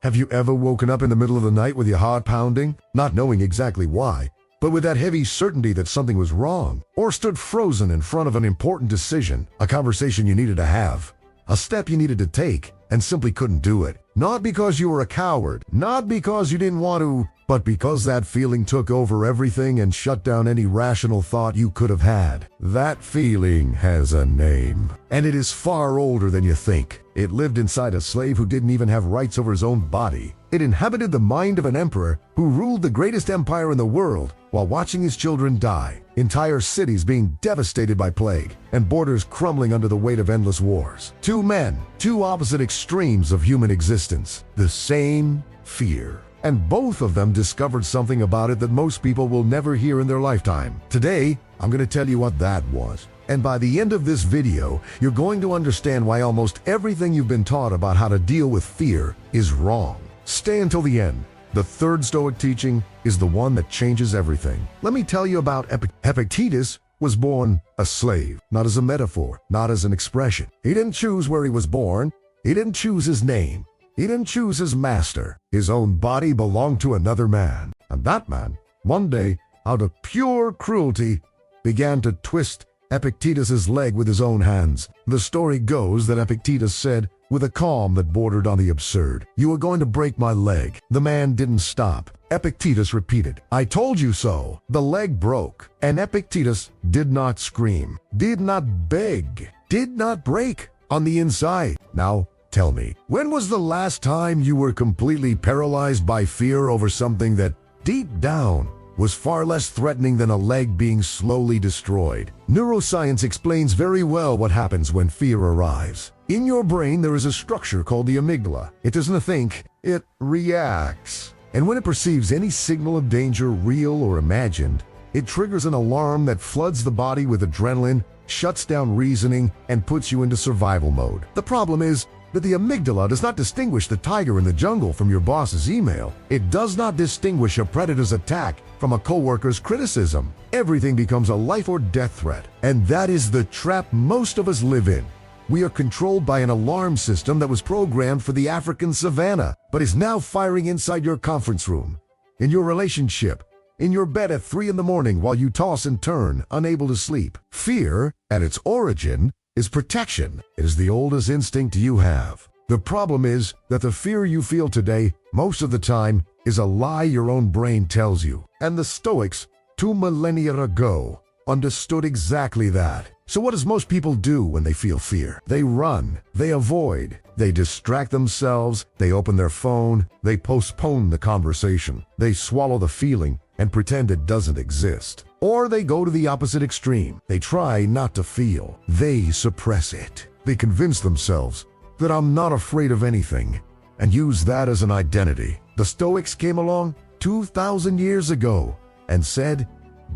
Have you ever woken up in the middle of the night with your heart pounding, not knowing exactly why, but with that heavy certainty that something was wrong? Or stood frozen in front of an important decision, a conversation you needed to have, a step you needed to take, and simply couldn't do it? Not because you were a coward, not because you didn't want to, but because that feeling took over everything and shut down any rational thought you could have had. That feeling has a name, and it is far older than you think. It lived inside a slave who didn't even have rights over his own body. It inhabited the mind of an emperor who ruled the greatest empire in the world while watching his children die, entire cities being devastated by plague, and borders crumbling under the weight of endless wars. Two men, two opposite extremes of human existence, the same fear. And both of them discovered something about it that most people will never hear in their lifetime. Today, I'm going to tell you what that was. And by the end of this video, you're going to understand why almost everything you've been taught about how to deal with fear is wrong. Stay until the end. The third Stoic teaching is the one that changes everything. Let me tell you about Epictetus. Was born a slave, not as a metaphor, not as an expression. He didn't choose where he was born. He didn't choose his name. He didn't choose his master. His own body belonged to another man. And that man, one day, out of pure cruelty, began to twist Epictetus's leg with his own hands. The story goes that Epictetus said, with a calm that bordered on the absurd, "You are going to break my leg." The man didn't stop. Epictetus repeated, "I told you so." The leg broke, and Epictetus did not scream, did not beg, did not break on the inside. Now, tell me, when was the last time you were completely paralyzed by fear over something that, deep down, was far less threatening than a leg being slowly destroyed? Neuroscience explains very well what happens when fear arrives. In your brain, there is a structure called the amygdala. It doesn't think, it reacts. And when it perceives any signal of danger, real or imagined, it triggers an alarm that floods the body with adrenaline, shuts down reasoning, and puts you into survival mode. The problem is that the amygdala does not distinguish the tiger in the jungle from your boss's email. It does not distinguish a predator's attack from a coworker's criticism. Everything becomes a life or death threat. And that is the trap most of us live in. We are controlled by an alarm system that was programmed for the African savannah, but is now firing inside your conference room, in your relationship, in your bed at 3 a.m. while you toss and turn, unable to sleep. Fear, at its origin, is protection. It is the oldest instinct you have. The problem is that the fear you feel today, most of the time, is a lie your own brain tells you. And the Stoics, 2 millennia ago, understood exactly that. So what does most people do when they feel fear? They run, they avoid, they distract themselves, they open their phone, they postpone the conversation, they swallow the feeling and pretend it doesn't exist. Or they go to the opposite extreme. They try not to feel. They suppress it. They convince themselves that I'm not afraid of anything and use that as an identity. The Stoics came along 2,000 years ago and said,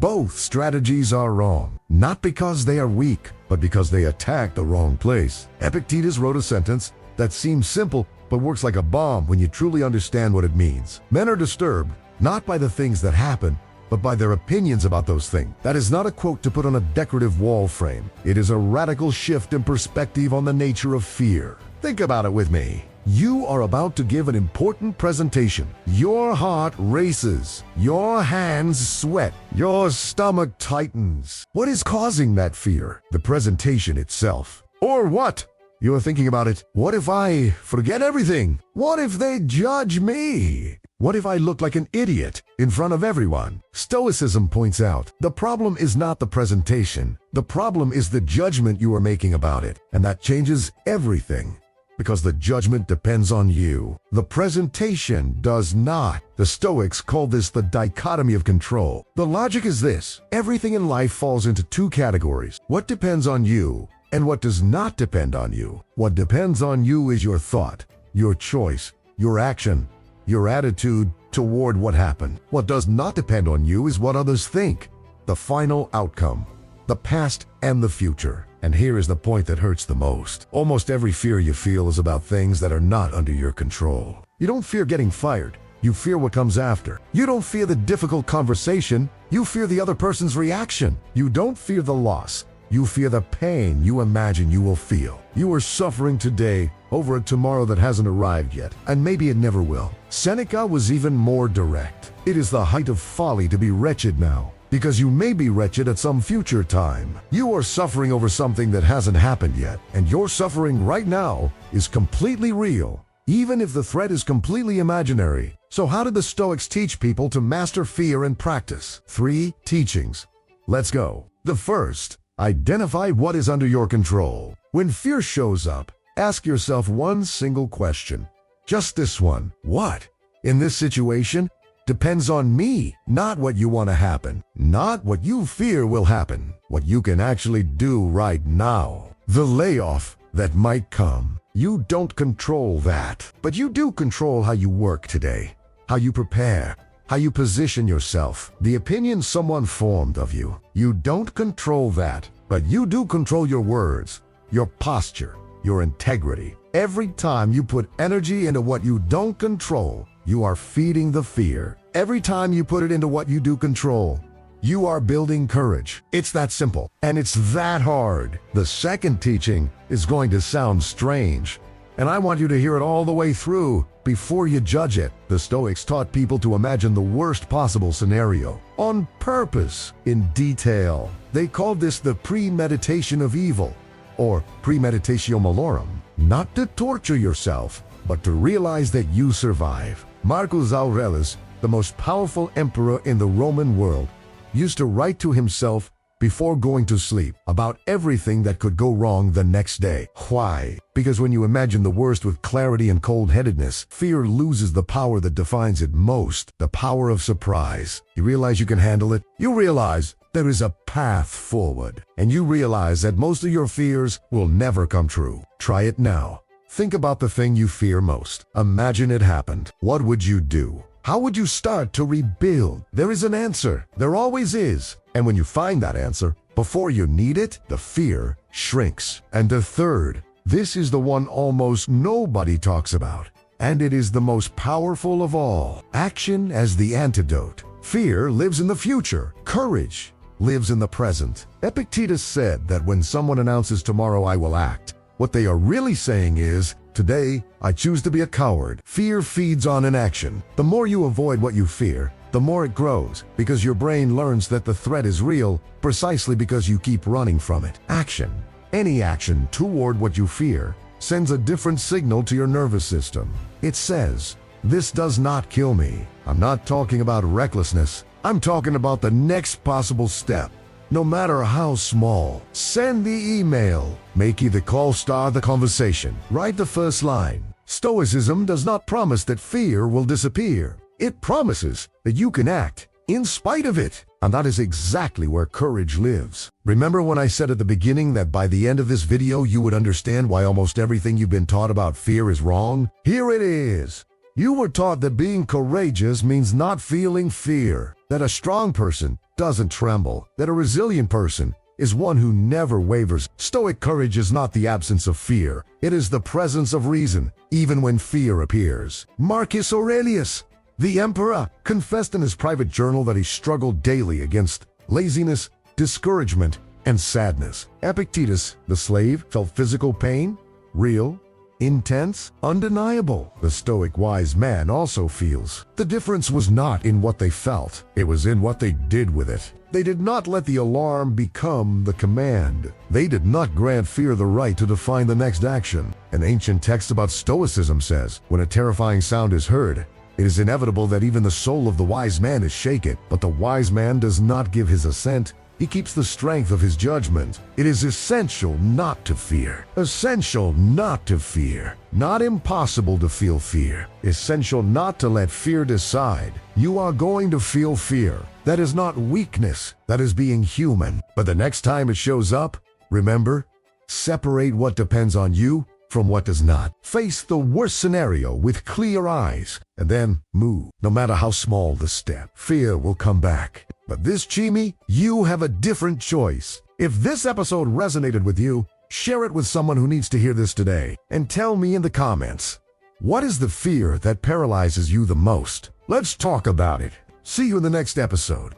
both strategies are wrong, not because they are weak, but because they attack the wrong place. Epictetus wrote a sentence that seems simple, but works like a bomb when you truly understand what it means. Men are disturbed, not by the things that happen, but by their opinions about those things. That is not a quote to put on a decorative wall frame. It is a radical shift in perspective on the nature of fear. Think about it with me. You are about to give an important presentation. Your heart races. Your hands sweat. Your stomach tightens. What is causing that fear? The presentation itself. Or what? You are thinking about it. What if I forget everything? What if they judge me? What if I look like an idiot in front of everyone? Stoicism points out, the problem is not the presentation. The problem is the judgment you are making about it. And that changes everything, because the judgment depends on you. The presentation does not. The Stoics call this the dichotomy of control. The logic is this: everything in life falls into 2 categories. What depends on you and what does not depend on you. What depends on you is your thought, your choice, your action, your attitude toward what happened. What does not depend on you is what others think, the final outcome, the past and the future. And here is the point that hurts the most. Almost every fear you feel is about things that are not under your control. You don't fear getting fired. You fear what comes after. You don't fear the difficult conversation. You fear the other person's reaction. You don't fear the loss. You fear the pain you imagine you will feel. You are suffering today over a tomorrow that hasn't arrived yet, and maybe it never will. Seneca was even more direct. It is the height of folly to be wretched now, because you may be wretched at some future time. You are suffering over something that hasn't happened yet, and your suffering right now is completely real, even if the threat is completely imaginary. So how did the Stoics teach people to master fear in practice? 3 teachings. Let's go. The first, identify what is under your control. When fear shows up, ask yourself one single question. Just this one. What, in this situation, depends on me, not what you want to happen, not what you fear will happen, what you can actually do right now. The layoff that might come. You don't control that, but you do control how you work today, how you prepare, how you position yourself, the opinion someone formed of you. You don't control that, but you do control your words, your posture, your integrity. Every time you put energy into what you don't control, you are feeding the fear. Every time you put it into what you do control, you are building courage. It's that simple, and it's that hard. The second teaching is going to sound strange, and I want you to hear it all the way through before you judge it. The Stoics taught people to imagine the worst possible scenario, on purpose, in detail. They called this the premeditation of evil, or premeditatio malorum. Not to torture yourself, but to realize that you survive. Marcus Aurelius, the most powerful emperor in the Roman world, used to write to himself before going to sleep about everything that could go wrong the next day. Why? Because when you imagine the worst with clarity and cold-headedness, fear loses the power that defines it most, the power of surprise. You realize you can handle it. You realize there is a path forward. And you realize that most of your fears will never come true. Try it now. Think about the thing you fear most. Imagine it happened. What would you do? How would you start to rebuild? There is an answer. There always is. And when you find that answer, before you need it, the fear shrinks. And the third, this is the one almost nobody talks about, and it is the most powerful of all. Action as the antidote. Fear lives in the future. Courage lives in the present. Epictetus said that when someone announces tomorrow I will act, what they are really saying is, today, I choose to be a coward. Fear feeds on inaction. The more you avoid what you fear, the more it grows, because your brain learns that the threat is real precisely because you keep running from it. Action, any action toward what you fear, sends a different signal to your nervous system. It says, this does not kill me. I'm not talking about recklessness. I'm talking about the next possible step. No matter how small, send the email. Make the call, start the conversation. Write the first line. Stoicism does not promise that fear will disappear. It promises that you can act in spite of it. And that is exactly where courage lives. Remember when I said at the beginning that by the end of this video you would understand why almost everything you've been taught about fear is wrong? Here it is. You were taught that being courageous means not feeling fear, that a strong person doesn't tremble, that a resilient person is one who never wavers. Stoic courage is not the absence of fear. It is the presence of reason, even when fear appears. Marcus Aurelius, the emperor, confessed in his private journal that he struggled daily against laziness, discouragement, and sadness. Epictetus, the slave, felt physical pain, real, intense, undeniable. The Stoic wise man also feels. The difference was not in what they felt, it was in what they did with it. They did not let the alarm become the command. They did not grant fear the right to define the next action. An ancient text about Stoicism says, when a terrifying sound is heard, it is inevitable that even the soul of the wise man is shaken, but the wise man does not give his assent. He keeps the strength of his judgment. It is essential not to fear. Essential not to fear. Not impossible to feel fear. Essential not to let fear decide. You are going to feel fear. That is not weakness. That is being human. But the next time it shows up, remember, separate what depends on you from what does not. Face the worst scenario with clear eyes, and then move. No matter how small the step, fear will come back. But this Chimi, you have a different choice. If this episode resonated with you, share it with someone who needs to hear this today. And tell me in the comments, what is the fear that paralyzes you the most? Let's talk about it. See you in the next episode.